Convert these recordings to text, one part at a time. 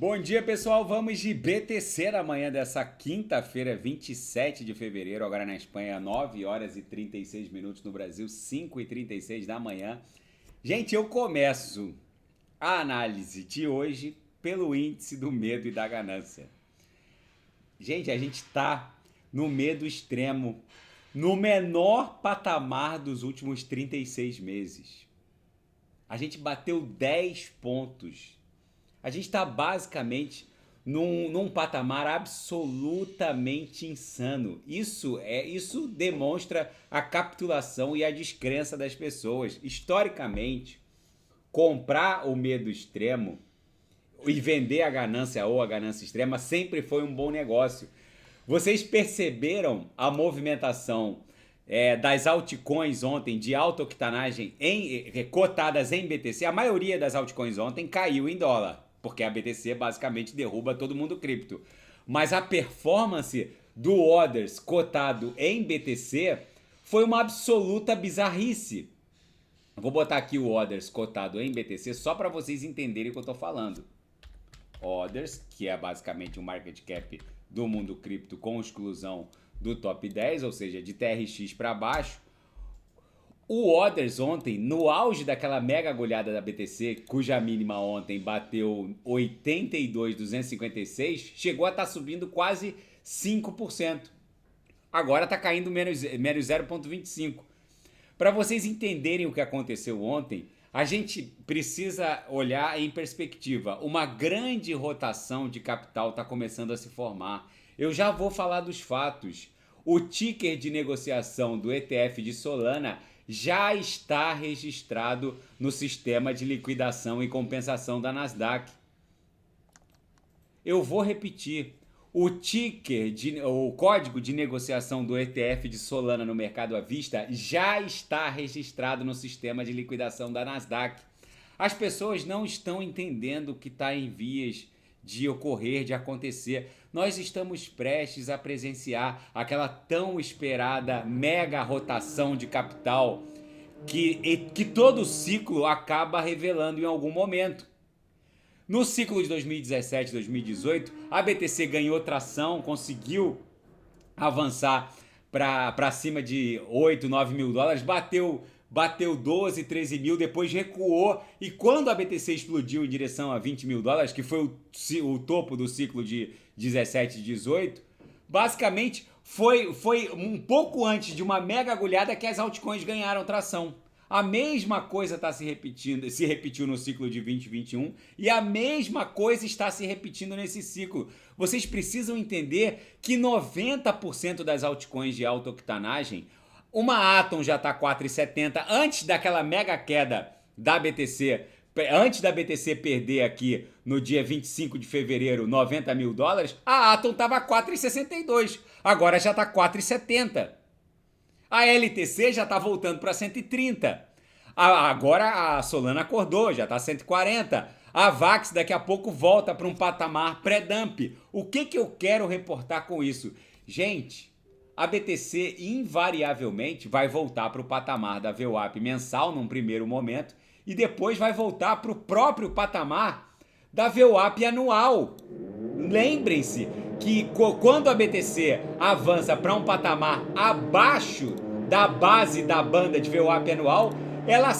Bom dia, pessoal. Vamos de BTC na manhã dessa quinta-feira, 27 de fevereiro. Agora na Espanha, 9 horas e 36 minutos. No Brasil, 5h36 da manhã. Gente, eu começo a análise de hoje pelo índice do medo e da ganância. Gente, a gente tá no medo extremo, no menor patamar dos últimos 36 meses. A gente bateu 10 pontos. A gente está basicamente num patamar absolutamente insano. Isso demonstra a capitulação e a descrença das pessoas. Historicamente, comprar o medo extremo e vender a ganância ou a ganância extrema sempre foi um bom negócio. Vocês perceberam a movimentação das altcoins ontem de alta octanagem cotadas em BTC? A maioria das altcoins ontem caiu em dólar, porque a BTC basicamente derruba todo mundo cripto. Mas a performance do Others cotado em BTC foi uma absoluta bizarrice. Vou botar aqui o Others cotado em BTC só para vocês entenderem o que eu estou falando. Others, que é basicamente um market cap do mundo cripto com exclusão do top 10, ou seja, de TRX para baixo. O Others ontem, no auge daquela mega agulhada da BTC, cuja mínima ontem bateu 82.256, chegou a estar subindo quase 5%. Agora está caindo menos 0,25%. Para vocês entenderem o que aconteceu ontem, a gente precisa olhar em perspectiva. Uma grande rotação de capital está começando a se formar. Eu já vou falar dos fatos. O ticker de negociação do ETF de Solana já está registrado no sistema de liquidação e compensação da Nasdaq. Eu vou repetir. O código de negociação do ETF de Solana no mercado à vista já está registrado no sistema de liquidação da Nasdaq. As pessoas não estão entendendo o que está em vias de ocorrer, de acontecer. Nós estamos prestes a presenciar aquela tão esperada mega rotação de capital que todo ciclo acaba revelando em algum momento. No ciclo de 2017 e 2018, a BTC ganhou tração, conseguiu avançar para cima de 8, 9 mil dólares, bateu 12, 13 mil, depois recuou, e quando a BTC explodiu em direção a 20 mil dólares, que foi o topo do ciclo de 17 e 18, basicamente foi um pouco antes de uma mega agulhada que as altcoins ganharam tração. A mesma coisa está se repetiu no ciclo de 2021 e a mesma coisa está se repetindo nesse ciclo. Vocês precisam entender que 90% das altcoins de alta octanagem, uma Atom já está 4,70 antes daquela mega queda da BTC, antes da BTC perder aqui no dia 25 de fevereiro 90 mil dólares, a Atom estava 4,62, agora já está 4,70. A LTC já está voltando para 130. Agora a Solana acordou, já está 140. A VAX daqui a pouco volta para um patamar pré-dump. O que eu quero reportar com isso? Gente, a BTC invariavelmente vai voltar para o patamar da VWAP mensal num primeiro momento e depois vai voltar para o próprio patamar da VWAP anual. Lembrem-se que quando a BTC avança para um patamar abaixo da base da banda de VWAP anual,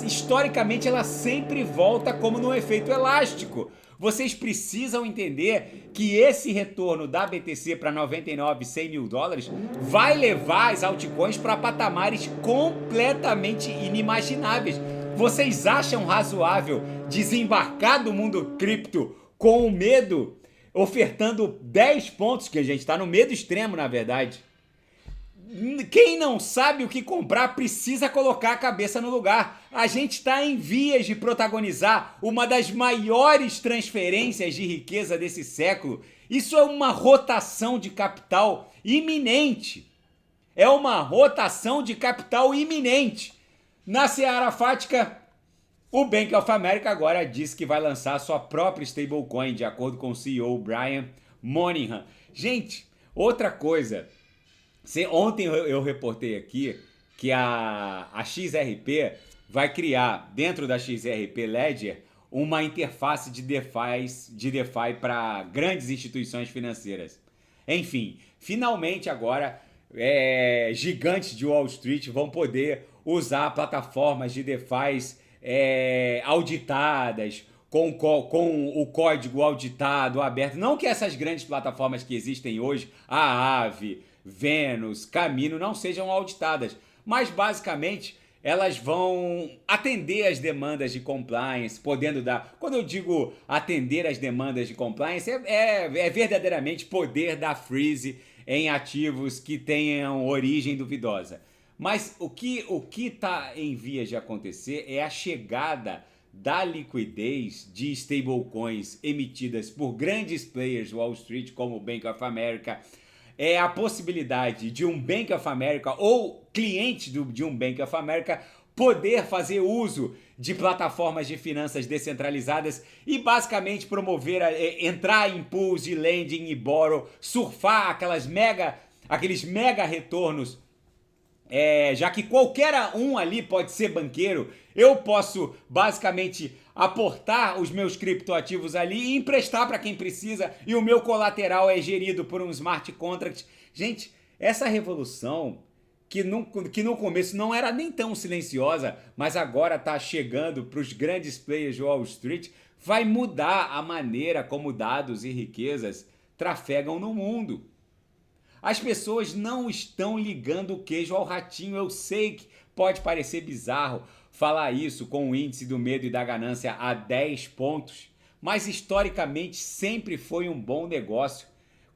historicamente ela sempre volta como num efeito elástico. Vocês precisam entender que esse retorno da BTC para 99, 100 mil dólares vai levar as altcoins para patamares completamente inimagináveis. Vocês acham razoável desembarcar do mundo cripto com o medo, ofertando 10 pontos, que a gente está no medo extremo, na verdade? Quem não sabe o que comprar precisa colocar a cabeça no lugar. A gente está em vias de protagonizar uma das maiores transferências de riqueza desse século. Isso é uma rotação de capital iminente. É uma rotação de capital iminente. Na seara fática, o Bank of America agora diz que vai lançar sua própria stablecoin, de acordo com o CEO Brian Moynihan. Gente, outra coisa. Ontem eu reportei aqui que a XRP vai criar, dentro da XRP Ledger, uma interface de DeFi para grandes instituições financeiras. Enfim, finalmente agora gigantes de Wall Street vão poder usar plataformas de DeFi auditadas, com o código auditado, aberto. Não que essas grandes plataformas que existem hoje, a Aave, Venus, Camino, não sejam auditadas, mas basicamente elas vão atender as demandas de compliance, podendo dar... Quando eu digo atender as demandas de compliance, é verdadeiramente poder dar freeze em ativos que tenham origem duvidosa. Mas o que está em vias de acontecer é a chegada da liquidez de stablecoins emitidas por grandes players Wall Street, como o Bank of America. É a possibilidade de um Bank of America ou cliente de um Bank of America poder fazer uso de plataformas de finanças descentralizadas e basicamente promover, entrar em pools de lending e borrow, surfar aqueles mega retornos. Já que qualquer um ali pode ser banqueiro, eu posso basicamente aportar os meus criptoativos ali e emprestar para quem precisa, e o meu colateral é gerido por um smart contract. Gente, essa revolução que no começo não era nem tão silenciosa, mas agora está chegando para os grandes players de Wall Street, vai mudar a maneira como dados e riquezas trafegam no mundo. As pessoas não estão ligando o queijo ao ratinho. Eu sei que pode parecer bizarro falar isso com o índice do medo e da ganância a 10 pontos, mas historicamente sempre foi um bom negócio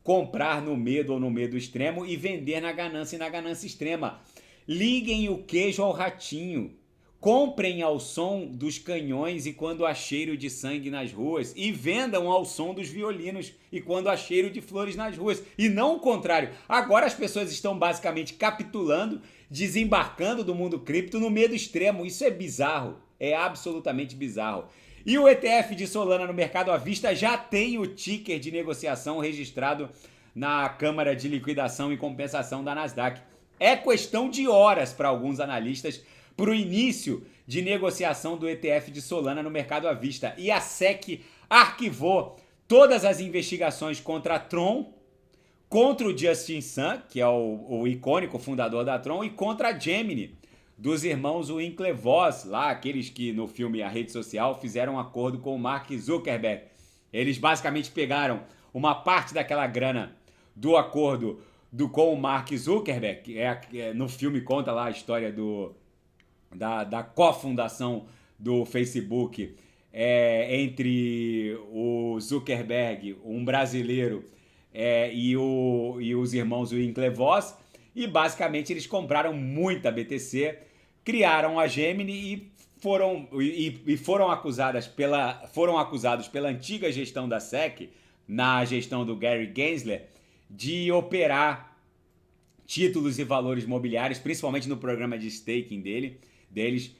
comprar no medo ou no medo extremo e vender na ganância e na ganância extrema. Liguem o queijo ao ratinho. Comprem ao som dos canhões e quando há cheiro de sangue nas ruas, e vendam ao som dos violinos e quando há cheiro de flores nas ruas, e não o contrário. Agora as pessoas estão basicamente capitulando, desembarcando do mundo cripto no medo extremo. Isso é bizarro, é absolutamente bizarro. E o ETF de Solana no mercado à vista já tem o ticker de negociação registrado na Câmara de Liquidação e Compensação da Nasdaq. É questão de horas para alguns analistas para o início de negociação do ETF de Solana no mercado à vista. E a SEC arquivou todas as investigações contra a Tron, contra o Justin Sun, que é o icônico fundador da Tron, e contra a Gemini, dos irmãos Winklevoss, lá aqueles que no filme A Rede Social fizeram um acordo com o Mark Zuckerberg. Eles basicamente pegaram uma parte daquela grana do acordo com o Mark Zuckerberg, que no filme conta lá a história da cofundação do Facebook entre o Zuckerberg, um brasileiro, e os irmãos Winklevoss, e basicamente eles compraram muita BTC, criaram a Gemini e foram acusados pela antiga gestão da SEC, na gestão do Gary Gensler, de operar títulos e valores mobiliários, principalmente no programa de staking deles,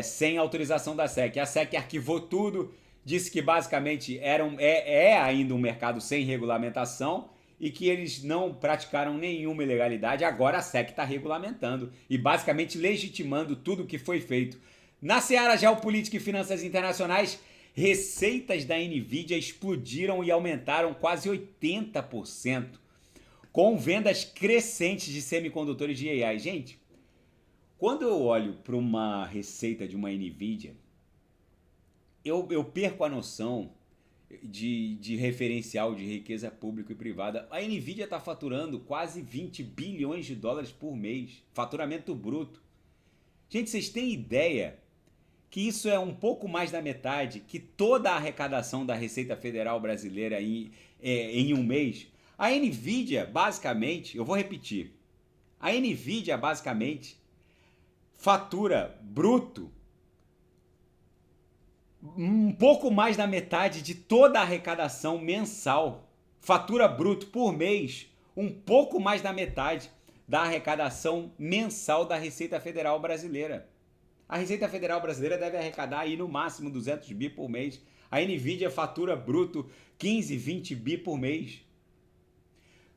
sem autorização da SEC. A SEC arquivou tudo, disse que basicamente é ainda um mercado sem regulamentação e que eles não praticaram nenhuma ilegalidade. Agora a SEC está regulamentando e basicamente legitimando tudo que foi feito. Na seara geopolítica e finanças internacionais, receitas da Nvidia explodiram e aumentaram quase 80%, com vendas crescentes de semicondutores de AI. Gente, quando eu olho para uma receita de uma Nvidia, eu perco a noção de referencial de riqueza pública e privada. A Nvidia está faturando quase 20 bilhões de dólares por mês, faturamento bruto. Gente, vocês têm ideia que isso é um pouco mais da metade que toda a arrecadação da Receita Federal Brasileira em um mês? A Nvidia, basicamente, eu vou repetir, a Nvidia basicamente fatura bruto um pouco mais da metade de toda a arrecadação mensal. Fatura bruto por mês, um pouco mais da metade da arrecadação mensal da Receita Federal Brasileira. A Receita Federal Brasileira deve arrecadar aí no máximo 200 bi por mês. A Nvidia fatura bruto 15, 20 bi por mês.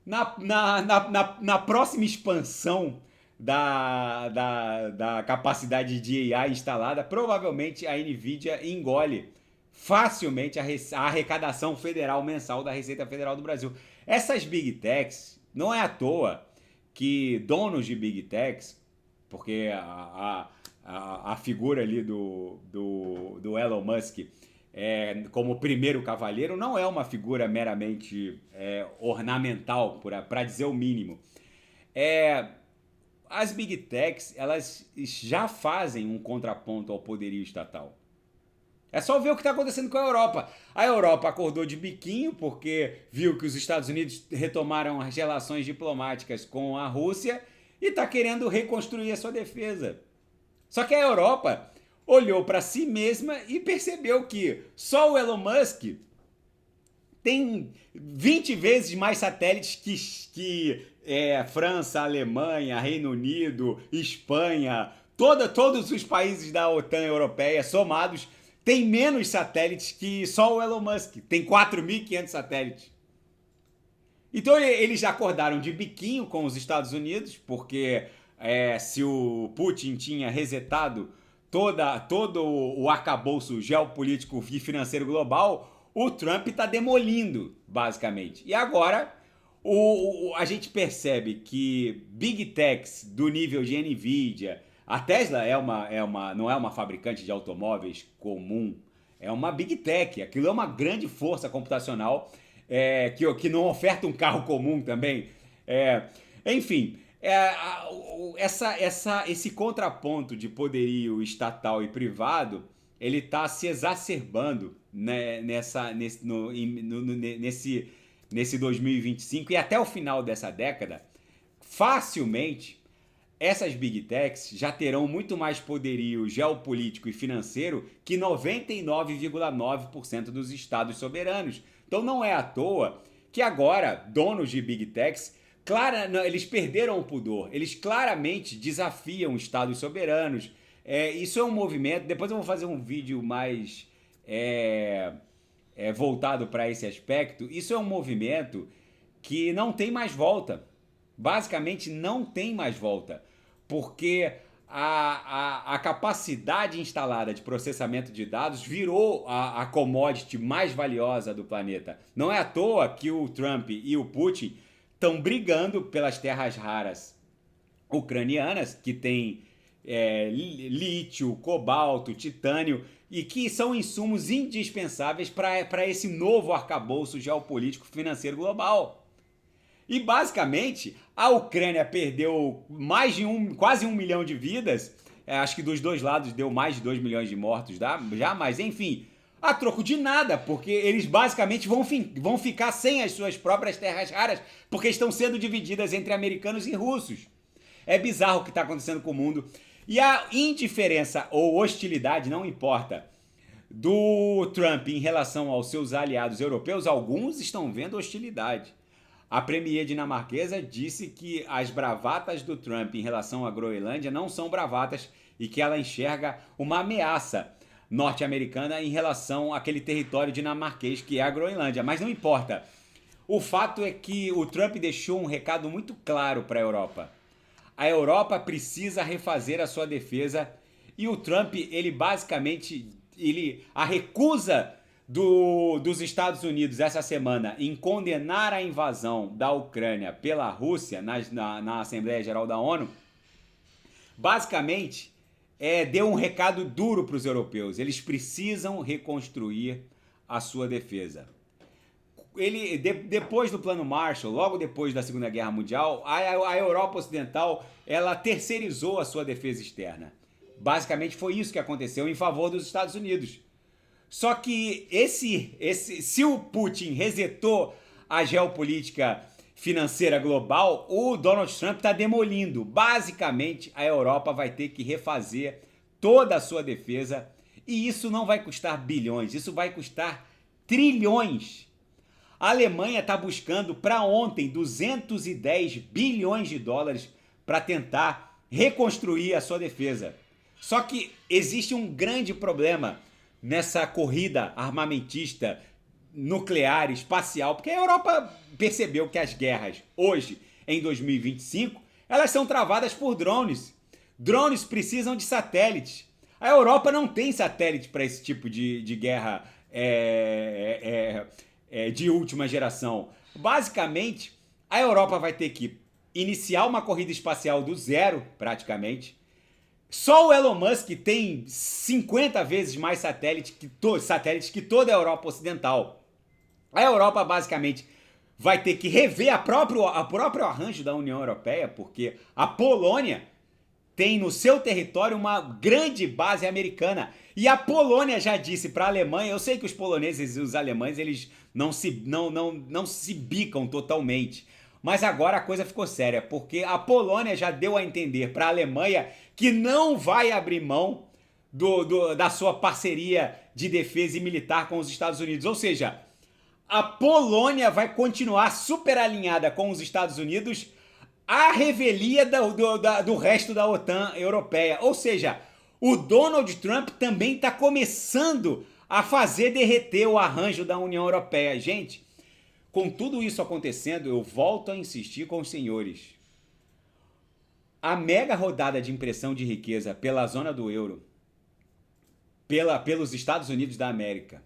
Na próxima expansão da capacidade de AI instalada, provavelmente a Nvidia engole facilmente a arrecadação federal mensal da Receita Federal do Brasil. Essas Big Techs, não é à toa que donos de Big Techs, porque a figura ali do Elon Musk como primeiro cavalheiro não é uma figura meramente ornamental, para dizer o mínimo. As Big Techs, elas já fazem um contraponto ao poderio estatal. É só ver o que está acontecendo com a Europa. A Europa acordou de biquinho porque viu que os Estados Unidos retomaram as relações diplomáticas com a Rússia e está querendo reconstruir a sua defesa. Só que a Europa olhou para si mesma e percebeu que só o Elon Musk tem 20 vezes mais satélites que França, Alemanha, Reino Unido, Espanha, todos os países da OTAN europeia somados tem menos satélites que só o Elon Musk. Tem 4.500 satélites. Então eles já acordaram de biquinho com os Estados Unidos, porque se o Putin tinha resetado todo o arcabouço geopolítico e financeiro global, o Trump está demolindo, basicamente. E agora a gente percebe que Big Techs do nível de Nvidia, a Tesla não é uma fabricante de automóveis comum, é uma Big Tech. Aquilo é uma grande força computacional que não oferta um carro comum também. Enfim, esse contraponto de poderio estatal e privado, ele está se exacerbando, né, nesse 2025 e até o final dessa década. Facilmente, essas Big Techs já terão muito mais poderio geopolítico e financeiro que 99,9% dos estados soberanos. Então não é à toa que agora, donos de Big Techs, eles perderam o pudor, eles claramente desafiam estados soberanos. Isso é um movimento, depois eu vou fazer um vídeo mais voltado para esse aspecto. Isso é um movimento que não tem mais volta. Basicamente não tem mais volta, porque a capacidade instalada de processamento de dados virou a commodity mais valiosa do planeta. Não é à toa que o Trump e o Putin estão brigando pelas terras raras ucranianas, que tem lítio, cobalto, titânio, e que são insumos indispensáveis para esse novo arcabouço geopolítico financeiro global. E basicamente a Ucrânia perdeu quase 1 milhão de vidas, acho que dos dois lados deu mais de 2 milhões de mortos já, mas enfim, a troco de nada, porque eles basicamente vão ficar sem as suas próprias terras raras, porque estão sendo divididas entre americanos e russos. É bizarro o que está acontecendo com o mundo. E a indiferença ou hostilidade, não importa, do Trump em relação aos seus aliados europeus, alguns estão vendo hostilidade. A premier dinamarquesa disse que as bravatas do Trump em relação à Groenlândia não são bravatas e que ela enxerga uma ameaça norte-americana em relação àquele território dinamarquês que é a Groenlândia. Mas não importa. O fato é que o Trump deixou um recado muito claro para a Europa. A Europa precisa refazer a sua defesa e o Trump, ele basicamente, a recusa dos Estados Unidos essa semana em condenar a invasão da Ucrânia pela Rússia na Assembleia Geral da ONU, basicamente deu um recado duro para os europeus. Eles precisam reconstruir a sua defesa. Depois do Plano Marshall, logo depois da Segunda Guerra Mundial, a Europa Ocidental ela terceirizou a sua defesa externa. Basicamente foi isso que aconteceu em favor dos Estados Unidos. Só que se o Putin resetou a geopolítica financeira global, o Donald Trump está demolindo. Basicamente, a Europa vai ter que refazer toda a sua defesa e isso não vai custar bilhões, isso vai custar trilhões. A Alemanha está buscando para ontem 210 bilhões de dólares para tentar reconstruir a sua defesa. Só que existe um grande problema nessa corrida armamentista nuclear, espacial, porque a Europa percebeu que as guerras hoje, em 2025, Elas são travadas por drones. Drones precisam de satélites. A Europa não tem satélite para esse tipo de guerra de última geração. Basicamente, a Europa vai ter que iniciar uma corrida espacial do zero, praticamente. Só o Elon Musk tem 50 vezes mais satélites que toda a Europa ocidental. A Europa, basicamente, vai ter que rever o próprio arranjo da União Europeia, porque a Polônia tem no seu território uma grande base americana. E a Polônia já disse para a Alemanha, eu sei que os poloneses e os alemães eles não se bicam totalmente, mas agora a coisa ficou séria, porque a Polônia já deu a entender para a Alemanha que não vai abrir mão da sua parceria de defesa e militar com os Estados Unidos. Ou seja, a Polônia vai continuar super alinhada com os Estados Unidos à revelia do resto da OTAN europeia. Ou seja, o Donald Trump também está começando a fazer derreter o arranjo da União Europeia. Gente, com tudo isso acontecendo, eu volto a insistir com os senhores. A mega rodada de impressão de riqueza pela zona do euro, pelos Estados Unidos da América,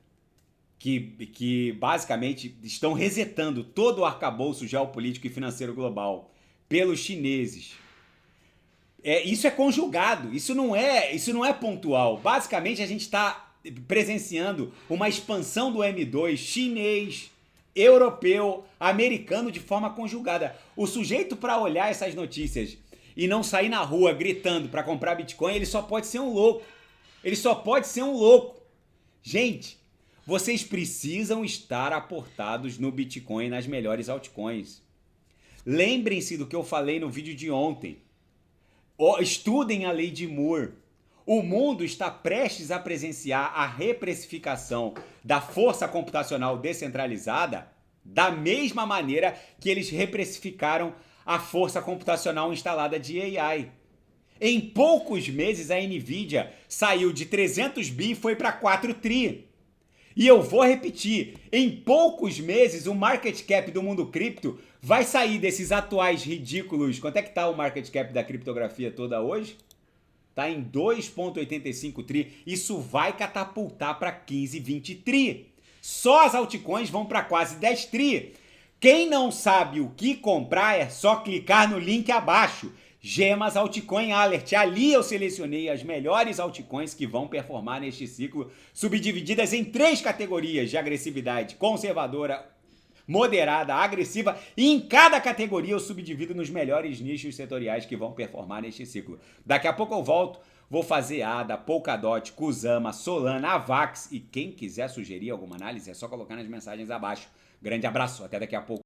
que basicamente estão resetando todo o arcabouço geopolítico e financeiro global, pelos chineses. Isso é conjugado, isso não é pontual. Basicamente a gente está presenciando uma expansão do M2 chinês, europeu, americano de forma conjugada. O sujeito para olhar essas notícias e não sair na rua gritando para comprar Bitcoin, ele só pode ser um louco. Ele só pode ser um louco. Gente, vocês precisam estar aportados no Bitcoin, nas melhores altcoins. Lembrem-se do que eu falei no vídeo de ontem. Estudem a lei de Moore. O mundo está prestes a presenciar a reprecificação da força computacional descentralizada da mesma maneira que eles reprecificaram a força computacional instalada de AI. Em poucos meses a Nvidia saiu de 300 bi e foi para 4 tri. E eu vou repetir, em poucos meses o market cap do mundo cripto vai sair desses atuais ridículos. Quanto é que tá o market cap da criptografia toda hoje? Tá em 2,85 tri. Isso vai catapultar para 15, 20 tri. Só as altcoins vão para quase 10 tri. Quem não sabe o que comprar é só clicar no link abaixo. Gemas Altcoin Alert. Ali eu selecionei as melhores altcoins que vão performar neste ciclo, subdivididas em 3 categorias de agressividade: conservadora, moderada, agressiva, e em cada categoria eu subdivido nos melhores nichos setoriais que vão performar neste ciclo. Daqui a pouco eu volto, vou fazer ADA, Polkadot, Kusama, Solana, Avax, e quem quiser sugerir alguma análise é só colocar nas mensagens abaixo. Grande abraço, até daqui a pouco.